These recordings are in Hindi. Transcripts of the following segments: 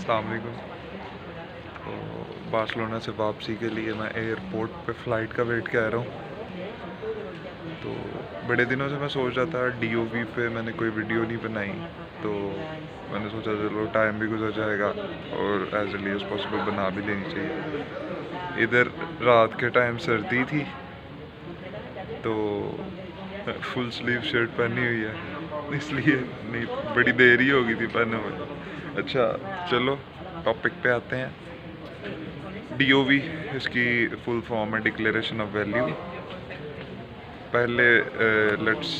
अस्सलाम वालेकुम। तो बार्सिलोना से वापसी के लिए मैं एयरपोर्ट पे फ़्लाइट का वेट कर रहा हूँ। तो बड़े दिनों से मैं सोच रहा था डीओवी पे मैंने कोई वीडियो नहीं बनाई, तो मैंने सोचा चलो टाइम भी गुजर जाएगा और एज अर्ली एज पॉसिबल बना भी लेनी चाहिए। इधर रात के टाइम सर्दी थी तो फुल स्लीव शर्ट पहनी हुई है, इसलिए नहीं बड़ी देर ही हो गई थी पहने हुए। अच्छा चलो टॉपिक पे आते हैं। डीओवी इसकी फुल फॉर्म है डिक्लेरेशन ऑफ वैल्यू। पहले let's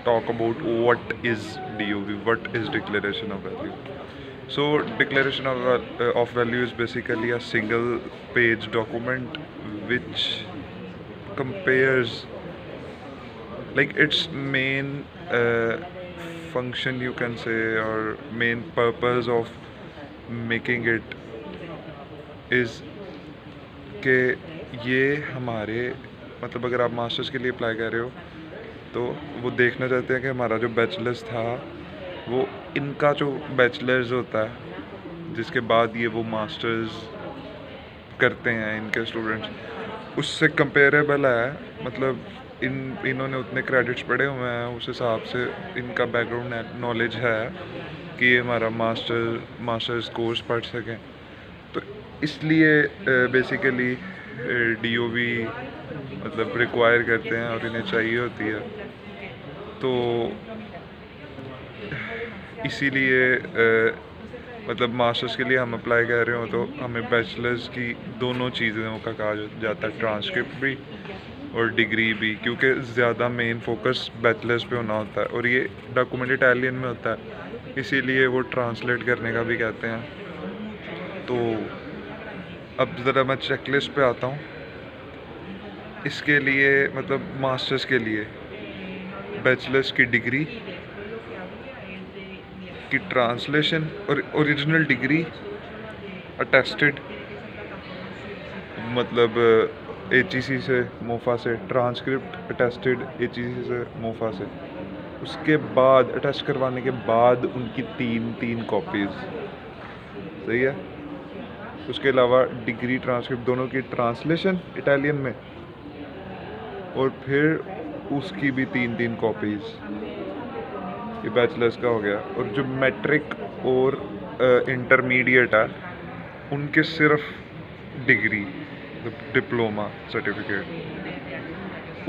talk about what is डीओवी, what is declaration of value. So declaration of value is basically a single page document which compares, like its main function you can say, or main purpose of making it is कि ये हमारे मतलब अगर आप मास्टर्स के लिए अप्लाई कर रहे हो तो वो देखना चाहते हैं कि हमारा जो बैचलर्स था वो इनका जो बैचलर्स होता है जिसके बाद ये वो मास्टर्स करते हैं इनके स्टूडेंट्स उससे कंपेरेबल है। मतलब इन्होंने उतने क्रेडिट्स पढ़े हुए हैं, उस हिसाब से इनका बैकग्राउंड नॉलेज है कि ये हमारा मास्टर्स कोर्स पढ़ सकें। तो इसलिए बेसिकली डीओवी मतलब रिक्वायर करते हैं और इन्हें चाहिए होती है। तो इसीलिए मतलब मास्टर्स के लिए हम अप्लाई कर रहे हो तो हमें बैचलर्स की दोनों चीज़ों का कहा जाता है, ट्रांसक्रिप्ट भी और डिग्री भी, क्योंकि ज़्यादा मेन फोकस बैचलर्स पे होना होता है और ये डॉक्यूमेंट इटालियन में होता है, इसीलिए वो ट्रांसलेट करने का भी कहते हैं। तो अब ज़रा मैं चेकलिस्ट पे आता हूँ। इसके लिए मतलब मास्टर्स के लिए बैचलर्स की डिग्री की ट्रांसलेशन और ओरिजिनल डिग्री अटेस्टेड, मतलब एचईसी से मोफा से, ट्रांसक्रिप्ट अटेस्टेड एचईसी से मोफा से, उसके बाद अटेस्ट करवाने के बाद उनकी तीन कॉपीज़, सही है। उसके अलावा डिग्री ट्रांसक्रिप्ट दोनों की ट्रांसलेशन इटालियन में और फिर उसकी भी तीन कॉपीज़। ये बैचलर्स का हो गया। और जो मैट्रिक और इंटरमीडिएट है उनके सिर्फ डिग्री डिप्लोमा सर्टिफिकेट,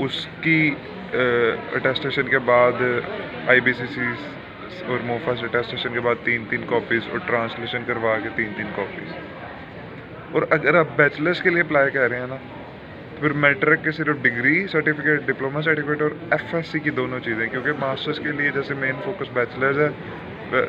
उसकी अटेस्टेशन के बाद आईबीसीसी और मोफा से अटेस्टेशन के बाद तीन कॉपीज़ और ट्रांसलेशन करवा के तीन कॉपीज़। और अगर आप बैचलर्स के लिए अप्लाई कर रहे हैं ना, फिर मैट्रिक के सिर्फ डिग्री सर्टिफिकेट, डिप्लोमा सर्टिफिकेट और एफएससी की दोनों चीज़ें, क्योंकि मास्टर्स के लिए जैसे मेन फोकस बैचलर्स है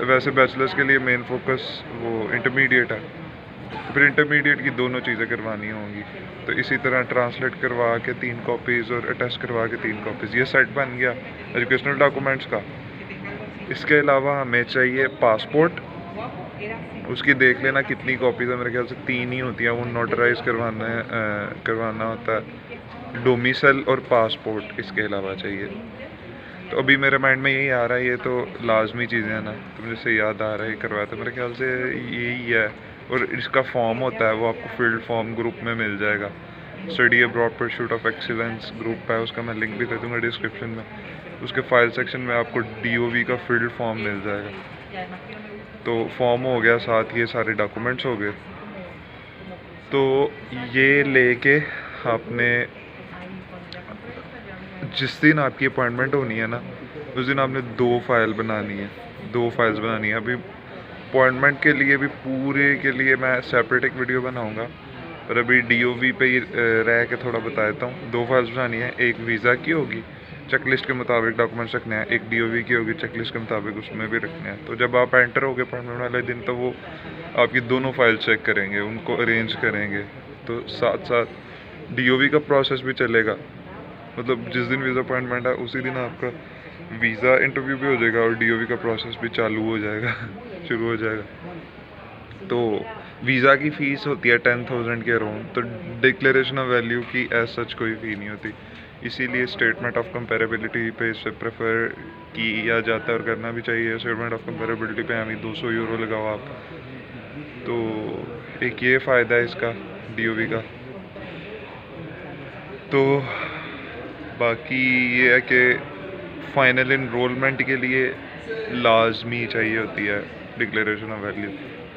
वैसे बैचलर्स के लिए मेन फोकस वो इंटरमीडिएट है, तो फिर इंटरमीडिएट की दोनों चीज़ें करवानी होंगी। तो इसी तरह ट्रांसलेट करवा के 3 कॉपीज़ और अटेस्ट करवा के 3 कॉपीज़, ये सेट बन गया एजुकेशनल डॉक्यूमेंट्स का। इसके अलावा हमें चाहिए पासपोर्ट, उसकी देख लेना कितनी कॉपीज़ है, मेरे ख्याल से 3 ही होती हैं, वो नोटराइज करवाना होता है। डोमिसाइल और पासपोर्ट इसके अलावा चाहिए। तो अभी मेरे माइंड में यही आ रहा है, ये तो लाजमी चीज़ें हैं ना, तो मुझे से याद आ रहा है करवाया था, मेरे ख्याल से यही है। और इसका फॉर्म होता है वो आपको फील्ड फॉर्म ग्रुप में मिल जाएगा। Study abroad pursuit of excellence group है, उसका मैं लिंक भी दे दूँगा डिस्क्रिप्शन में। उसके फाइल सेक्शन में आपको डीओवी का फील्ड फॉर्म मिल जाएगा। तो फॉर्म हो गया, साथ ये सारे डॉक्यूमेंट्स हो गए। तो ये लेके आपने जिस दिन आपकी अपॉइंटमेंट होनी है ना, उस दिन आपने 2 फाइल्स बनानी है। अभी अपॉइंटमेंट के लिए भी पूरे के लिए मैं सेपरेट एक वीडियो बनाऊंगा, पर अभी डीओवी पे ही रह के थोड़ा बता देता हूँ। 2 फाइल्स बनानी है, एक वीज़ा की होगी, चेकलिस्ट के मुताबिक डॉक्यूमेंट्स रखने हैं, एक डीओवी की होगी, चेकलिस्ट के मुताबिक उसमें भी रखने हैं। तो जब आप एंटर होगे अपॉइंटमेंट वाले दिन, तो वो आपकी दोनों फाइल चेक करेंगे, उनको अरेंज करेंगे। तो साथ साथ डीओवी का प्रोसेस भी चलेगा, मतलब जिस दिन वीज़ा अपॉइंटमेंट है उसी दिन आपका वीज़ा इंटरव्यू भी हो जाएगा और डीओवी का प्रोसेस भी चालू हो जाएगा शुरू हो जाएगा। तो वीज़ा की फ़ीस होती है 10,000 के अराउंड। तो डिक्लेरेशन ऑफ वैल्यू की एज सच कोई फ़ी नहीं होती, इसीलिए स्टेटमेंट ऑफ कंपेरेबिलिटी पे इसे प्रेफर किया जाता है और करना भी चाहिए। स्टेटमेंट ऑफ कंपेरेबिलिटी पे हमें 200 यूरो लगाओ आप, तो एक ये फ़ायदा है इसका DOV का। तो बाकी ये है कि फ़ाइनल इनरोलमेंट के लिए लाजमी चाहिए होती है डिक्लेरेशन ऑफ वैल्यू,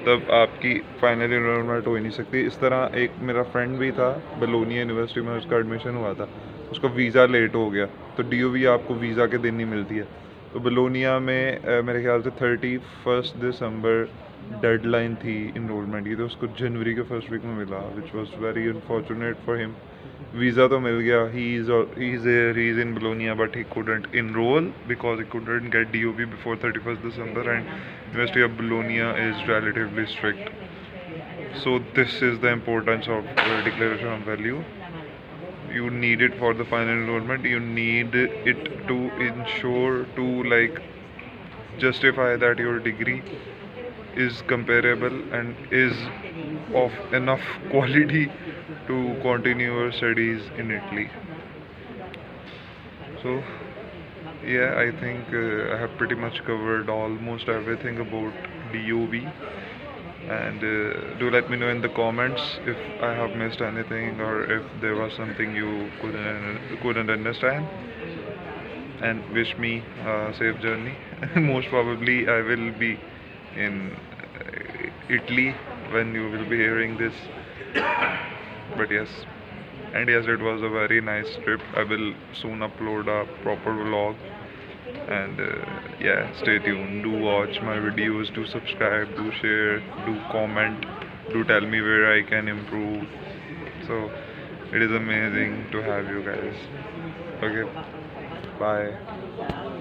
तब आपकी फ़ाइनल इनरोलमेंट हो ही नहीं सकती। इस तरह एक मेरा फ्रेंड भी था बेलोनिया यूनिवर्सिटी में, उसका एडमिशन हुआ था, उसका वीज़ा लेट हो गया, तो DOV आपको वीज़ा के दिन ही मिलती है। तो बेलोनिया में मेरे ख्याल से 31 दिसंबर डेडलाइन थी इनरोलमेंट की, तो उसको जनवरी के फर्स्ट वीक में मिला, which was very unfortunate for him. Visa तो मिल गया, he is in Bologna, but he couldn't enroll because he couldn't get DOV before 31st December, and University of Bologna is relatively strict. So this is the importance of declaration of value. You need it for the final enrollment. You need it to ensure to like justify that your degree is comparable and is of enough quality to continue your studies in Italy. So yeah, I think I have pretty much covered almost everything about DOV, and do let me know in the comments if I have missed anything or if there was something you couldn't understand, and wish me a safe journey. Most probably I will be in Italy when you will be hearing this, but yes. And yes, it was a very nice trip. I will soon upload a proper vlog, and yeah, stay tuned. Do watch my videos, do subscribe, do share, do comment, do tell me where I can improve. So it is amazing to have you guys. Okay, bye.